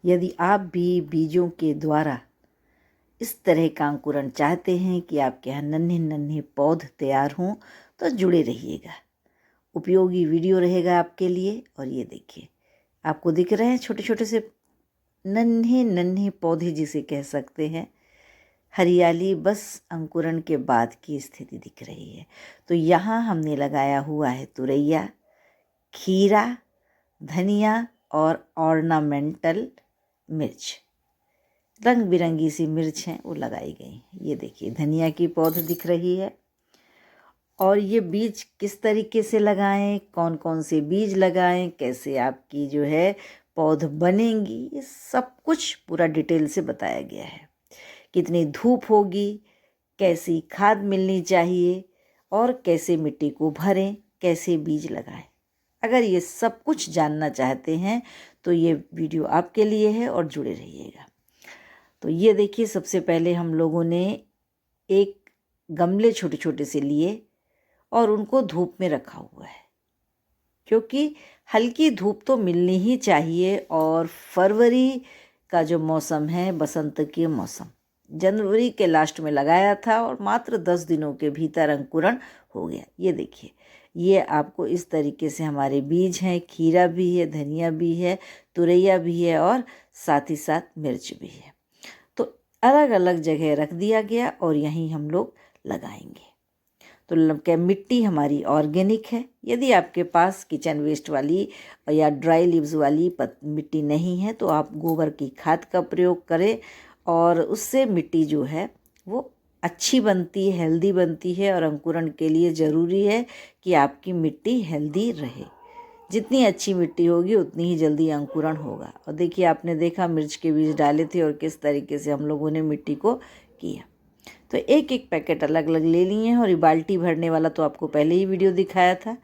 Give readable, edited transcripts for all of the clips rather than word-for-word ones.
यदि आप भी बीजों के द्वारा इस तरह का अंकुरण चाहते हैं कि आपके यहाँ नन्हे नन्हे पौध तैयार हों तो जुड़े रहिएगा। उपयोगी वीडियो रहेगा आपके लिए। और ये देखिए, आपको दिख रहे हैं छोटे छोटे से नन्हे नन्हे पौधे जिसे कह सकते हैं। हरियाली बस अंकुरण के बाद की स्थिति दिख रही है। तो यहाँ हमने लगाया हुआ है तुरैया, खीरा, धनिया और ऑर्नामेंटल मिर्च। रंग बिरंगी सी मिर्च हैं वो लगाई गई। ये देखिए धनिया की पौध दिख रही है। और ये बीज किस तरीके से लगाएं, कौन कौन से बीज लगाएं, कैसे आपकी जो है पौध बनेंगी, ये सब कुछ पूरा डिटेल से बताया गया है। कितनी धूप होगी, कैसी खाद मिलनी चाहिए और कैसे मिट्टी को भरें, कैसे बीज लगाएं। अगर ये सब कुछ जानना चाहते हैं तो ये वीडियो आपके लिए है और जुड़े रहिएगा। तो ये देखिए, सबसे पहले हम लोगों ने एक गमले छोटे छोटे से लिए और उनको धूप में रखा हुआ है, क्योंकि हल्की धूप तो मिलनी ही चाहिए। और फरवरी का जो मौसम है, बसंत के मौसम, जनवरी के लास्ट में लगाया था और मात्र 10 दिनों के भीतर अंकुरण हो गया। ये देखिए, ये आपको इस तरीके से हमारे बीज हैं। खीरा भी है, धनिया भी है, तुरैया भी है और साथ ही साथ मिर्च भी है। तो अलग अलग जगह रख दिया गया और यहीं हम लोग लगाएंगे। तो मिट्टी हमारी ऑर्गेनिक है। यदि आपके पास किचन वेस्ट वाली या ड्राई लीव्स वाली मिट्टी नहीं है तो आप गोबर की खाद का प्रयोग करें और उससे मिट्टी जो है वो अच्छी बनती है, हेल्दी बनती है। और अंकुरण के लिए ज़रूरी है कि आपकी मिट्टी हेल्दी रहे। जितनी अच्छी मिट्टी होगी उतनी ही जल्दी अंकुरण होगा। और देखिए, आपने देखा मिर्च के बीज डाले थे और किस तरीके से हम लोगों ने मिट्टी को किया। तो एक एक पैकेट अलग अलग ले लिए हैं। और ये बाल्टी भरने वाला तो आपको पहले ही वीडियो दिखाया था,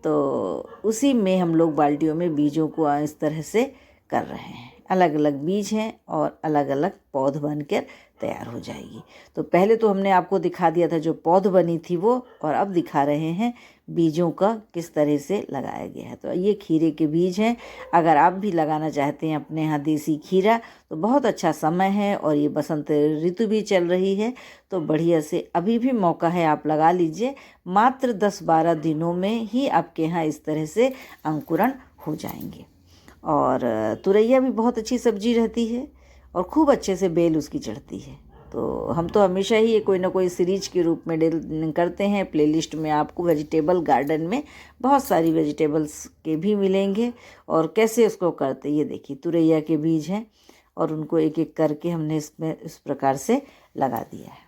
तो उसी में हम लोग बाल्टियों में बीजों को इस तरह से कर रहे हैं। अलग अलग बीज हैं और अलग अलग पौध बनकर तैयार हो जाएगी। तो पहले तो हमने आपको दिखा दिया था जो पौध बनी थी वो, और अब दिखा रहे हैं बीजों का किस तरह से लगाया गया है। तो ये खीरे के बीज हैं। अगर आप भी लगाना चाहते हैं अपने यहाँ देसी खीरा तो बहुत अच्छा समय है। और ये बसंत ऋतु भी चल रही है तो बढ़िया से अभी भी मौका है, आप लगा लीजिए। मात्र 10-12 दिनों में ही आपके यहाँ इस तरह से अंकुरण हो जाएंगे। और तुरैया भी बहुत अच्छी सब्जी रहती है और खूब अच्छे से बेल उसकी चढ़ती है। तो हम तो हमेशा ही ये कोई ना कोई सीरीज के रूप में करते हैं। प्लेलिस्ट में आपको वेजिटेबल गार्डन में बहुत सारी वेजिटेबल्स के भी मिलेंगे और कैसे उसको करते। ये देखिए, तुरैया के बीज हैं और उनको एक एक करके हमने इसमें इस प्रकार से लगा दिया है।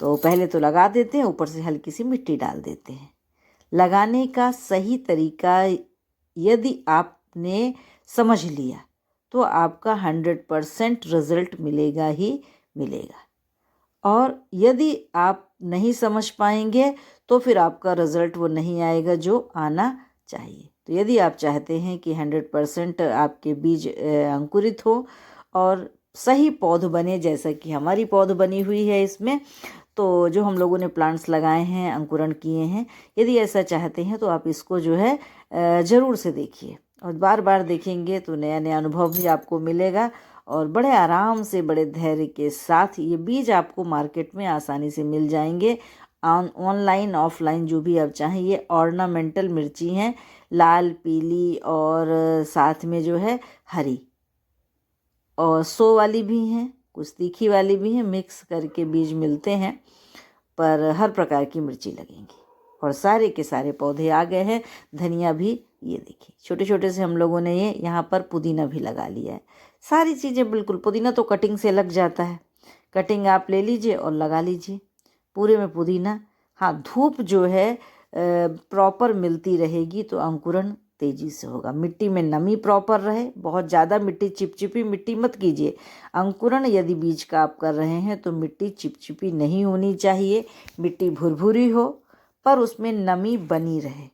तो पहले तो लगा देते हैं, ऊपर से हल्की सी मिट्टी डाल देते हैं। लगाने का सही तरीका यदि आपने समझ लिया तो आपका 100% रिजल्ट मिलेगा ही मिलेगा। और यदि आप नहीं समझ पाएंगे तो फिर आपका रिजल्ट वो नहीं आएगा जो आना चाहिए। तो यदि आप चाहते हैं कि 100% आपके बीज अंकुरित हो और सही पौध बने, जैसा कि हमारी पौध बनी हुई है इसमें, तो जो हम लोगों ने प्लांट्स लगाए हैं, अंकुरण किए हैं, यदि ऐसा चाहते हैं तो आप इसको जो है ज़रूर से देखिए। और बार बार देखेंगे तो नया नया अनुभव भी आपको मिलेगा और बड़े आराम से, बड़े धैर्य के साथ ये बीज आपको मार्केट में आसानी से मिल जाएंगे। ऑनलाइन ऑफलाइन जो भी आप चाहें। ये ऑर्नामेंटल मिर्ची हैं, लाल, पीली और साथ में जो है हरी, और सो वाली भी हैं, कुछ तीखी वाली भी हैं, मिक्स करके बीज मिलते हैं। पर हर प्रकार की मिर्ची लगेंगी और सारे के सारे पौधे आ गए हैं। धनिया भी, ये देखिए छोटे छोटे से हम लोगों ने ये यहाँ पर पुदीना भी लगा लिया है। सारी चीज़ें बिल्कुल, पुदीना तो कटिंग से लग जाता है, कटिंग आप ले लीजिए और लगा लीजिए पूरे में पुदीना। हाँ, धूप जो है प्रॉपर मिलती रहेगी तो अंकुरण तेज़ी से होगा। मिट्टी में नमी प्रॉपर रहे, बहुत ज़्यादा मिट्टी, चिपचिपी मिट्टी मत कीजिए। अंकुरण यदि बीज का आप कर रहे हैं तो मिट्टी चिपचिपी नहीं होनी चाहिए। मिट्टी भुरभुरी हो पर उसमें नमी बनी रहे,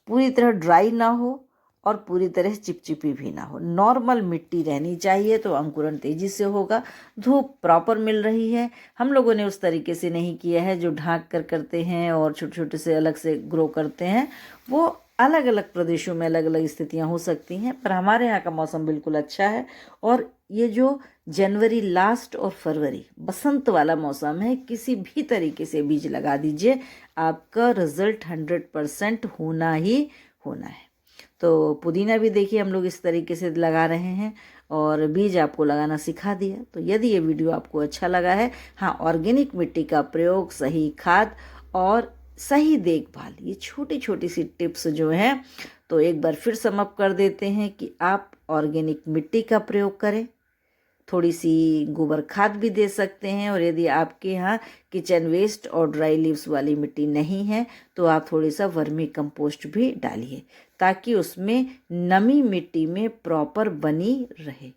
पूरी तरह ड्राई ना हो और पूरी तरह चिपचिपी भी ना हो। नॉर्मल मिट्टी रहनी चाहिए तो अंकुरण तेज़ी से होगा। धूप प्रॉपर मिल रही है। हम लोगों ने उस तरीके से नहीं किया है जो ढाँक कर करते हैं और छोटे छोटे से अलग से ग्रो करते हैं, वो अलग अलग प्रदेशों में अलग अलग स्थितियां हो सकती हैं, पर हमारे यहाँ का मौसम बिल्कुल अच्छा है। और ये जो जनवरी लास्ट और फरवरी बसंत वाला मौसम है, किसी भी तरीके से बीज लगा दीजिए, आपका रिजल्ट 100% होना ही होना है। तो पुदीना भी देखिए हम लोग इस तरीके से लगा रहे हैं और बीज आपको लगाना सिखा दिया। तो यदि ये वीडियो आपको अच्छा लगा है, हाँ, ऑर्गेनिक मिट्टी का प्रयोग, सही खाद और सही देखभाल, ये छोटी छोटी सी टिप्स जो हैं, तो एक बार फिर सम अप कर देते हैं कि आप ऑर्गेनिक मिट्टी का प्रयोग करें, थोड़ी सी गोबर खाद भी दे सकते हैं, और यदि आपके यहाँ किचन वेस्ट और ड्राई लीव्स वाली मिट्टी नहीं है तो आप थोड़ी सा वर्मी कंपोस्ट भी डालिए, ताकि उसमें नमी मिट्टी में प्रॉपर बनी रहे।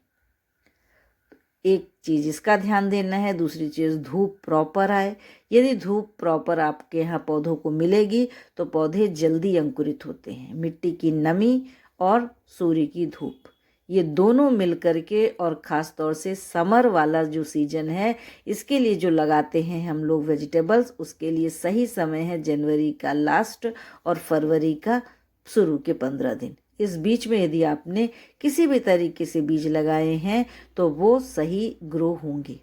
एक चीज़ इसका ध्यान देना है, दूसरी चीज़ धूप प्रॉपर आए। यदि धूप प्रॉपर आपके यहाँ पौधों को मिलेगी तो पौधे जल्दी अंकुरित होते हैं। मिट्टी की नमी और सूर्य की धूप, ये दोनों मिल करके, और ख़ास तौर से समर वाला जो सीजन है, इसके लिए जो लगाते हैं हम लोग वेजिटेबल्स, उसके लिए सही समय है जनवरी का लास्ट और फरवरी का शुरू के 15 दिन। इस बीच में यदि आपने किसी भी तरीके से बीज लगाए हैं तो वो सही ग्रो होंगे।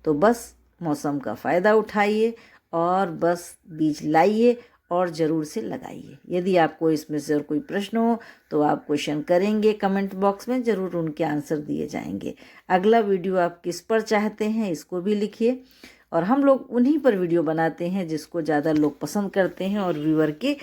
तो बस मौसम का फ़ायदा उठाइए और बस बीज लाइए और ज़रूर से लगाइए। यदि आपको इसमें से और कोई प्रश्न हो तो आप क्वेश्चन करेंगे कमेंट बॉक्स में, ज़रूर उनके आंसर दिए जाएंगे। अगला वीडियो आप किस पर चाहते हैं इसको भी लिखिए, और हम लोग उन्हीं पर वीडियो बनाते हैं जिसको ज़्यादा लोग पसंद करते हैं और व्यूअर के